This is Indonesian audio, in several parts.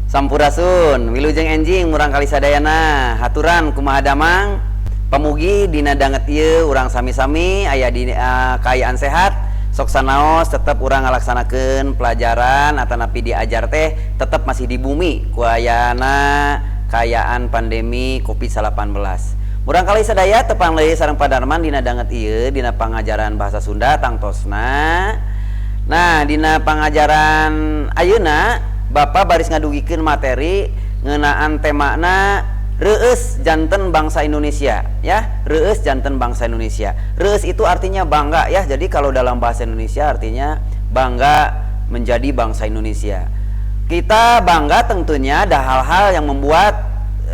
Sampurasun, wilujeng enjing murang kali sadayana, haturan kumaha damang, pamugi dina danget ieu urang sami-sami aya di kaayaan sehat, sok sanaos tetep urang ngalaksanakeun pelajaran atanapi diajar teh tetep masih di bumi ku ayana kaayaan pandemi Covid-19. Murang kali sadaya tepang leuwih sareng padarman dina danget ieu dina pangajaran bahasa Sunda tangtosna. Nah, dina pangajaran ayeuna Bapak baris ngadugikeun materi ngeunaan temana reueus janten bangsa Indonesia ya, reueus janten bangsa Indonesia. Reueus itu artinya bangga ya. Jadi kalau dalam bahasa Indonesia artinya bangga menjadi bangsa Indonesia. Kita bangga tentunya ada hal-hal yang membuat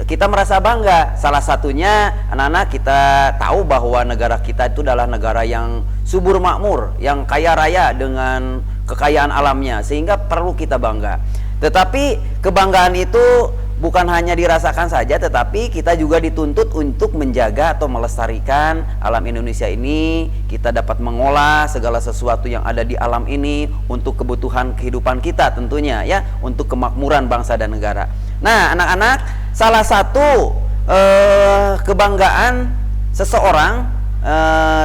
kita merasa bangga. Salah satunya anak-anak kita tahu bahwa negara kita itu adalah negara yang subur makmur, yang kaya raya dengan kekayaan alamnya, sehingga perlu kita bangga. Tetapi kebanggaan itu bukan hanya dirasakan saja, tetapi kita juga dituntut untuk menjaga atau melestarikan alam Indonesia ini. Kita dapat mengolah segala sesuatu yang ada di alam ini untuk kebutuhan kehidupan kita tentunya ya, untuk kemakmuran bangsa dan negara. Nah, anak-anak, salah satu kebanggaan seseorang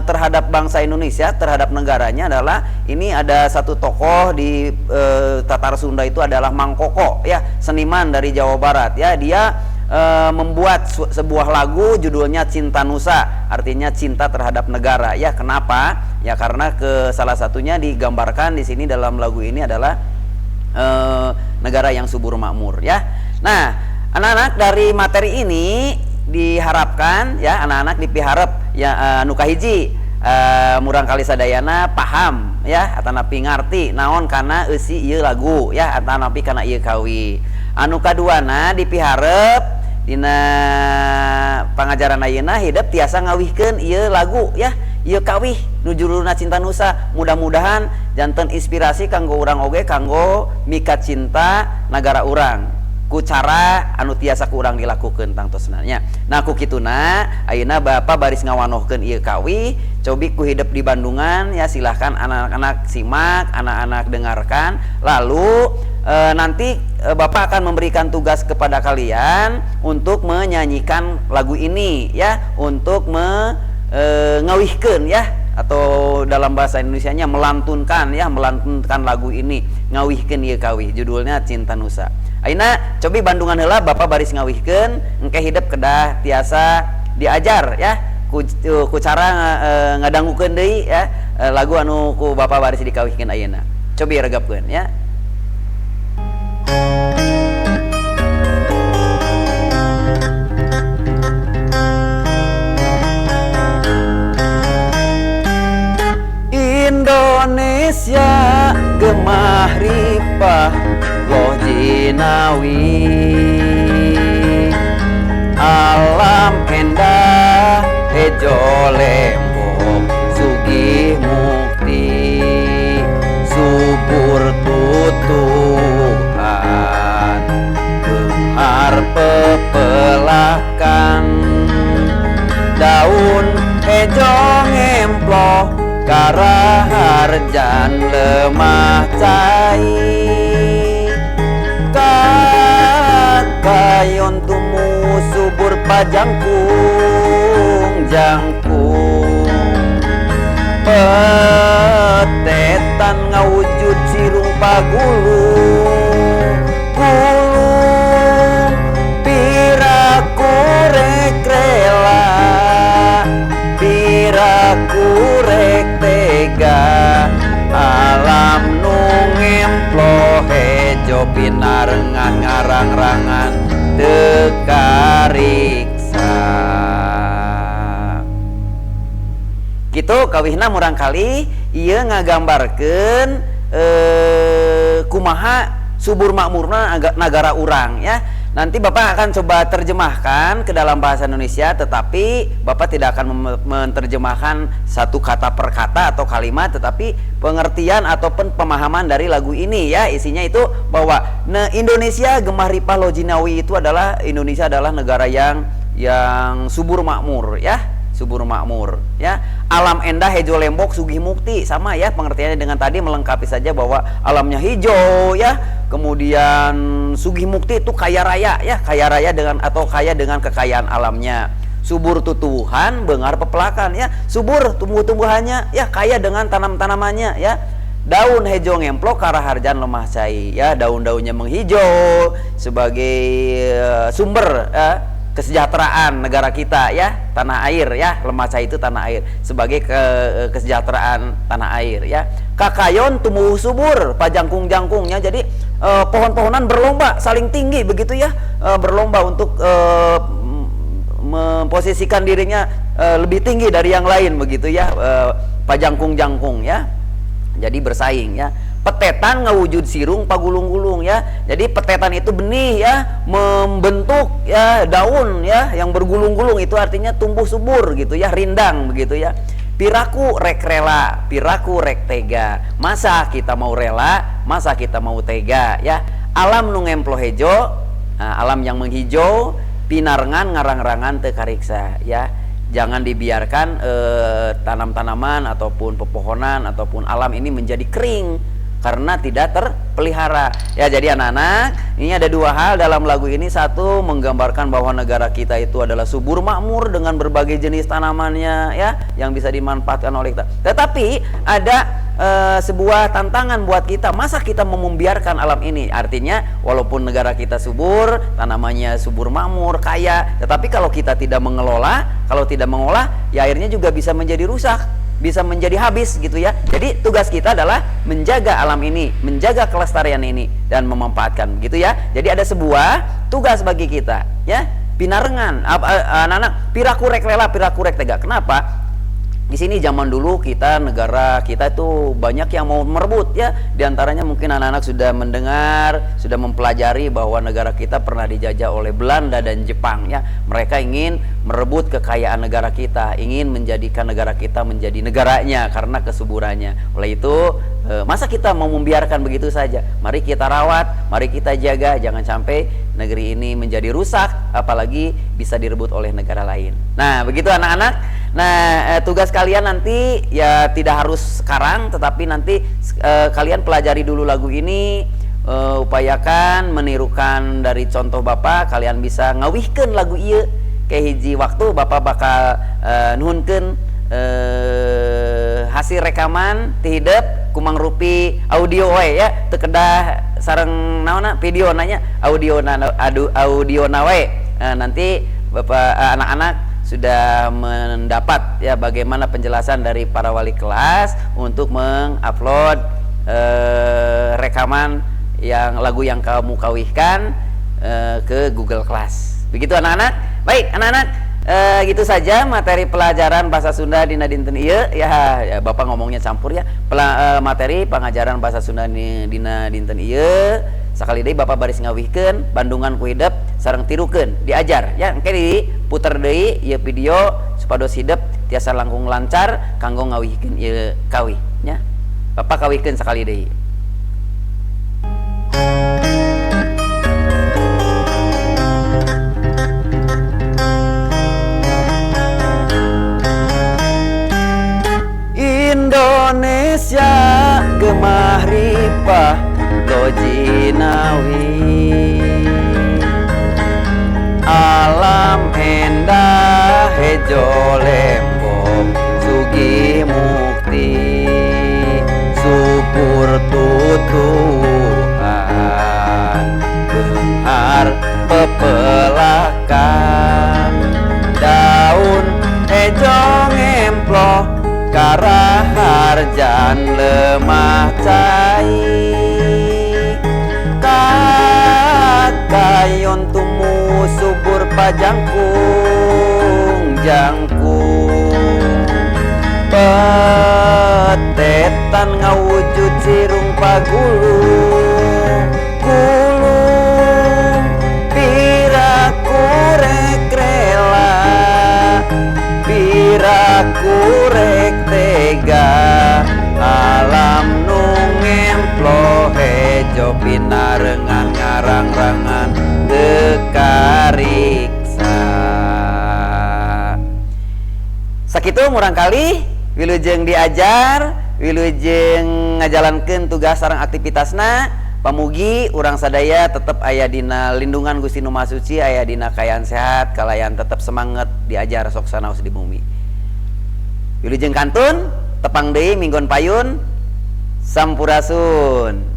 terhadap bangsa Indonesia, terhadap negaranya adalah ini ada satu tokoh di Tatar Sunda itu adalah Mang Koko ya, seniman dari Jawa Barat ya. Dia membuat sebuah lagu judulnya Cinta Nusa, artinya cinta terhadap negara ya. Kenapa? Ya karena salah satunya digambarkan di sini dalam lagu ini adalah negara yang subur makmur ya. Nah, anak-anak, dari materi ini diharapkan ya anak-anak dipiharep ya anu kahiji murang kali sadayana paham ya atanapi ngarti naon kana eusi ieu lagu ya atanapi kana ieu kawi. Anu kaduana dipiharep dina pangajaran ayeuna hideuk tiasa ngawihkeun ieu lagu ya, ieu kawih nu judulna Cinta Nusa. Mudah-mudahan janten inspirasi kanggo urang oge kanggo mikat cinta negara urang ku cara anu tiasa ku urang dilakukeun tangtosna nya. Nah ku kituna ayeuna Bapak baris ngawanohkeun ieu kawi cobi ku hidup di Bandungan ya. Silahkan anak-anak simak, anak-anak dengarkan. Lalu nanti Bapak akan memberikan tugas kepada kalian untuk menyanyikan lagu ini ya, untuk ngawihkeun ya, atau dalam bahasa Indonesianya melantunkan ya, melantunkan lagu ini, ngawihkeun ieu kawi judulnya Cinta Nusa. Ayeuna cobi Bandungan heula Bapak baris ngawihkeun engke hidup kedah tiasa diajar ya ku cara ngadangukeun deui ya lagu anu ku Bapak baris dikawihkeun ayeuna. Cobi regapkeun ya. Indonesia gemah ripah loh jinawi, alam endah hejo lembok sugih mukti, subur tutuhan gemar pepelakan, daun hejo ngemploh karaharjan lemah cai, kakayon tumu subur pajangkung jangkung, petetan ngawujud sirung pagulung gulung, piraku rek rela, piraku rek tega, alam nu ngemplo hejo pinarengan ngarang-rangan teu kariksa. Kitu kawihna murang kali ieu ngagambarkeun kumaha subur makmurna nagara urang ya. Nanti Bapak akan coba terjemahkan ke dalam bahasa Indonesia, tetapi Bapak tidak akan menerjemahkan satu kata per kata atau kalimat, tetapi pengertian ataupun pemahaman dari lagu ini ya. Isinya itu bahwa Indonesia gemah ripah lojinawi itu adalah, Indonesia adalah negara yang subur makmur ya, subur makmur ya. Alam endah hejo lembok sugih mukti, sama ya pengertiannya dengan tadi, melengkapi saja bahwa alamnya hijau ya, kemudian sugih mukti itu kaya raya ya, kaya raya dengan atau kaya dengan kekayaan alamnya. Subur tutuhan, bengar pepelakan ya, subur tumbuh-tumbuhannya ya, kaya dengan tanam-tanamannya ya. Daun hejo ngemplok karaharjan lemah cai ya, daun-daunnya menghijau sebagai sumber kesejahteraan negara kita ya, tanah air ya, lemah cai itu tanah air sebagai kesejahteraan tanah air ya. Kakayon tumbuh subur pajangkung-jangkungnya, jadi pohon-pohonan berlomba saling tinggi begitu ya, berlomba untuk memposisikan dirinya lebih tinggi dari yang lain begitu ya, pajangkung-jangkung ya, jadi bersaing ya. Petetan ngawujud sirung pagulung-gulung ya, jadi petetan itu benih ya, membentuk ya daun ya yang bergulung-gulung, itu artinya tumbuh subur gitu ya, rindang begitu ya. Piraku rek rela, piraku rek tega, masa kita mau rela, masa kita mau tega ya. Alam nu ngemplo hejo, alam yang menghijau, pinarengan ngarang-rangan teu kariksa ya. Jangan dibiarkan tanam-tanaman ataupun pepohonan ataupun alam ini menjadi kering karena tidak terpelihara ya. Jadi anak-anak, ini ada dua hal dalam lagu ini. Satu, menggambarkan bahwa negara kita itu adalah subur makmur dengan berbagai jenis tanamannya ya, yang bisa dimanfaatkan oleh kita. Tetapi ada sebuah tantangan buat kita, masa kita mau membiarkan alam ini. Artinya walaupun negara kita subur, tanamannya subur makmur, kaya, tetapi kalau kita tidak mengelola, kalau tidak mengolah, ya akhirnya juga bisa menjadi rusak, bisa menjadi habis gitu ya. Jadi tugas kita adalah menjaga alam ini, menjaga kelestarian ini dan memanfaatkan gitu ya. Jadi ada sebuah tugas bagi kita ya. Pinarengan anak-anak, piraku rek lela, piraku rek tega. Kenapa? Di sini zaman dulu kita, negara kita itu banyak yang mau merebut ya. Di antaranya mungkin anak-anak sudah mendengar, sudah mempelajari bahwa negara kita pernah dijajah oleh Belanda dan Jepang ya. Mereka ingin merebut kekayaan negara kita, ingin menjadikan negara kita menjadi negaranya karena kesuburannya. Oleh itu, masa kita mau membiarkan begitu saja? Mari kita rawat, mari kita jaga, jangan sampai negeri ini menjadi rusak, apalagi bisa direbut oleh negara lain. Nah, begitu anak-anak. Nah, tugas kalian nanti ya tidak harus sekarang, tetapi nanti kalian pelajari dulu lagu ini, upayakan menirukan dari contoh Bapak. Kalian bisa ngawihkeun lagu ieu ke hiji waktu Bapak bakal nuhunkeun hasil rekaman ti hideep ku mangrupi audio we ya, teu kedah sareng naonna video nanya, audio nawe. Nanti Bapak anak-anak sudah mendapat ya bagaimana penjelasan dari para wali kelas untuk mengupload rekaman yang lagu yang kamu kawihkan ke Google Class. Begitu anak-anak. Baik anak-anak, gitu saja materi pelajaran bahasa Sunda dina dinten ieu ya, Bapak ngomongnya campur ya. Materi pengajaran bahasa Sunda dina dinten ieu sakali deui Bapak baris ngawihkeun bandungan ku hideep sareng tirukeun diajar ya. Engke diputer deui ieu video supados hideep tiasa langkung lancar kanggo ngawihkeun ieu kawih nya. Bapak kawihkeun sakali deui. Indonesia gemah ripah lojinawi, alam endah hejo lembong sugi mukti, subur tutuhan benghar pepelakan, daun hejo ngemploh karaharjan lemah cai, kakayon tumu subur pajangkung jangkung, petetan ngawujud sirung pagulung gulung, piraku rek rela, piraku rek tega, alam nu ngemplo hejo pinarengan ngarang-rangan teu kariksa. Sakitu murangkali wilujeng diajar, wilujeng ngajalankeun tugas sareng aktivitasna. pamugi urang sadaya tetap aya dina lindungan Gusti Nu Maha Suci, aya dina kayaan sehat, kalayan tetap semangat diajar sok sanaos di bumi. Wilujeng kantun tepang deui minggon payun sampurasun.